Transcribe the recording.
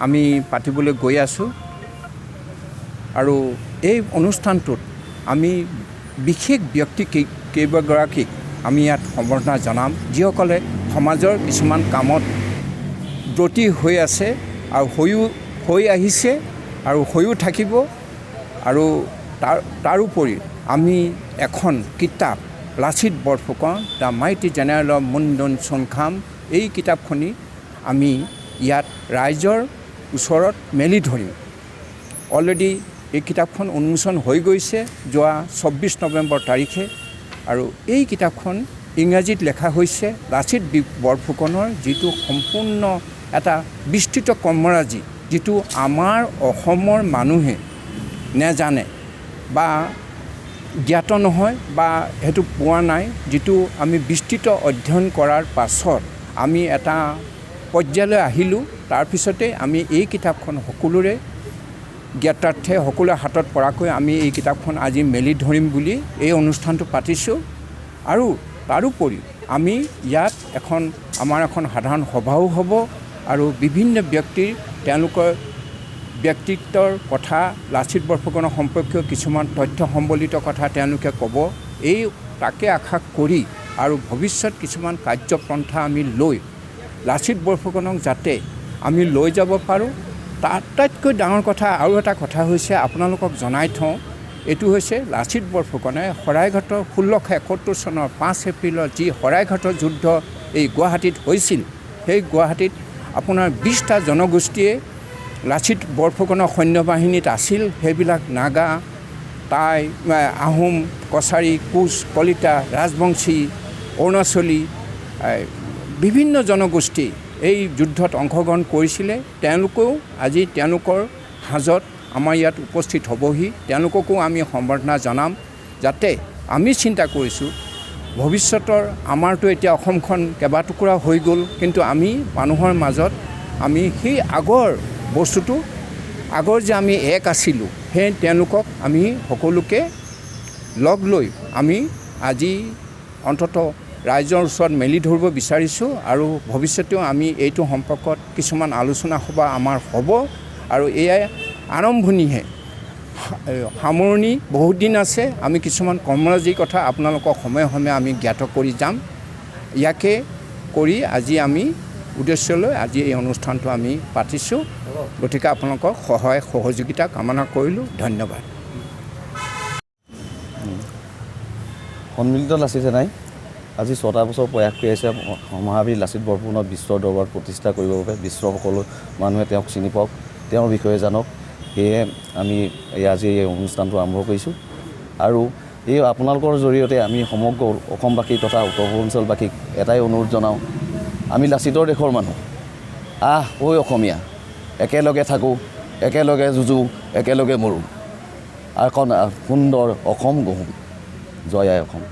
আমি পাতিবলৈ গৈ আছোঁ আৰু এই অনুষ্ঠানটোত আমি বিশেষ ব্যক্তি কেইবাগৰাকীক আমি ইয়াত সম্বৰ্ধনা জনাম যিসকলে সমাজৰ কিছুমান কামত ব্ৰতী হৈ আছে আৰু হৈ আহিছে আৰু হৈও থাকিব আৰু তাৰোপৰি আমি এখন কিতাপ Lachit Borphukan the mighty general of মুণ্ডন চনখাম এই কিতাপখনি আমি ইয়াত ৰাইজৰ ওচৰত মেলি ধৰিম। অলৰেডি এই কিতাপখন উন্মোচন হৈ গৈছে যোৱা 24 নৱেম্বৰ তাৰিখে আৰু এই কিতাপখন ইংৰাজীত লেখা হৈছে লাচিত বৰফুকনৰ যিটো সম্পূৰ্ণ এটা বিস্তৃত কৰ্মৰাজি যিটো আমাৰ অসমৰ মানুহে নেজানে বা জ্ঞাত নহয় বা হেতু পোৱা নাই, যিটো আমি বিস্তৃত অধ্যয়ন কৰাৰ পাছত আমি এটা পৰ্যায়লৈ আহিলোঁ। তাৰপিছতে আমি এই কিতাপখন সকলোৰে জ্ঞাতাৰ্থে সকলোৰে হাতত পৰাকৈ আমি এই কিতাপখন আজি মেলি ধৰিম বুলি এই অনুষ্ঠানটো পাতিছোঁ। আৰু তাৰোপৰি আমি ইয়াত আমাৰ এখন সাধাৰণ সভাও হ'ব আৰু বিভিন্ন ব্যক্তিৰ তেওঁলোকৰ ব্যক্তিত্বৰ কথা লাচিত বৰফুকনৰ সম্পৰ্কীয় কিছুমান তথ্য সম্বলিত কথা তেওঁলোকে ক'ব। এই তাকে আশা কৰি আৰু ভৱিষ্যত কিছুমান কাৰ্যপন্থা আমি লৈ লাচিত বৰফুকনক যাতে আমি লৈ যাব পাৰোঁ। আটাইতকৈ ডাঙৰ কথা আৰু এটা কথা হৈছে আপোনালোকক জনাই থওঁ, এইটো হৈছে লাচিত বৰফুকনে শৰাইঘাটৰ 1671 চনৰ 5 এপ্ৰিলত যি শৰাইঘাটৰ যুদ্ধ এই গুৱাহাটীত হৈছিল, সেই গুৱাহাটীত আপোনাৰ 20টা জনগোষ্ঠীয়ে লাচিত বৰফুকনৰ সৈন্যবাহিনীত আছিল। সেইবিলাক নাগা, টাই, আহোম, কছাৰী, কোচ, কলিতা, ৰাজবংশী, অৰুণাচলী, বিভিন্ন জনগোষ্ঠী এই যুদ্ধত অংশগ্ৰহণ কৰিছিলে। তেওঁলোকেও আজি তেওঁলোকৰ হাজত আমাৰ ইয়াত উপস্থিত হ'বহি। তেওঁলোককো আমি সম্বৰ্ধনা জনাম। যাতে আমি চিন্তা কৰিছোঁ ভৱিষ্যতৰ আমাৰতো এতিয়া অসমখন কেইবাটুকুৰা হৈ গ'ল, কিন্তু আমি মানুহৰ মাজত আমি সেই আগৰ বস্তুটো আগৰ যে আমি এক আছিলোঁ, সেই তেওঁলোকক আমি সকলোকে লগ লৈ আমি আজি অন্ততঃ ৰাইজৰ ওচৰত মেলি ধৰিব বিচাৰিছোঁ। আৰু ভৱিষ্যতেও আমি এইটো সম্পৰ্কত কিছুমান আলোচনা সভা আমাৰ হ'ব আৰু এয়াই আৰম্ভণিহে, সামৰণি বহুত দিন আছে। আমি কিছুমান কৰ্মৰাজিৰ কথা আপোনালোকক সময়ে সময়ে আমি জ্ঞাত কৰি যাম। ইয়াকে কৰি আজি আমি উদ্দেশ্যলৈ আজি এই অনুষ্ঠানটো আমি পাতিছোঁ। গতিকে আপোনালোকৰ সহায় সহযোগিতা কামনা কৰিলোঁ। ধন্যবাদ। সন্মিলিত লাচিত সেনাই আজি 6টা বছৰ প্ৰয়াস কৰি আছে মহাবীৰ লাচিত বৰফুকনক বিশ্বৰ দৰবাৰত প্ৰতিষ্ঠা কৰিবৰ বাবে। বিশ্বৰ সকলো মানুহে তেওঁক চিনি পাওক, তেওঁৰ বিষয়ে জানক। সেয়ে আমি আজি এই অনুষ্ঠানটো আৰম্ভ কৰিছোঁ আৰু এই আপোনালোকৰ জৰিয়তে আমি সমগ্ৰ অসমবাসী তথা উত্তৰ পূৰ্বাঞ্চলবাসীক এটাই অনুৰোধ জনাওঁ, আমি লাচিতৰ দেশৰ মানুহ। ঐ অসমীয়া, একেলগে থাকোঁ, একেলগে যুঁজোঁ, একেলগে মৰোঁ। এখন সুন্দৰ অসম গঢ়োঁ। জয় আই অসম।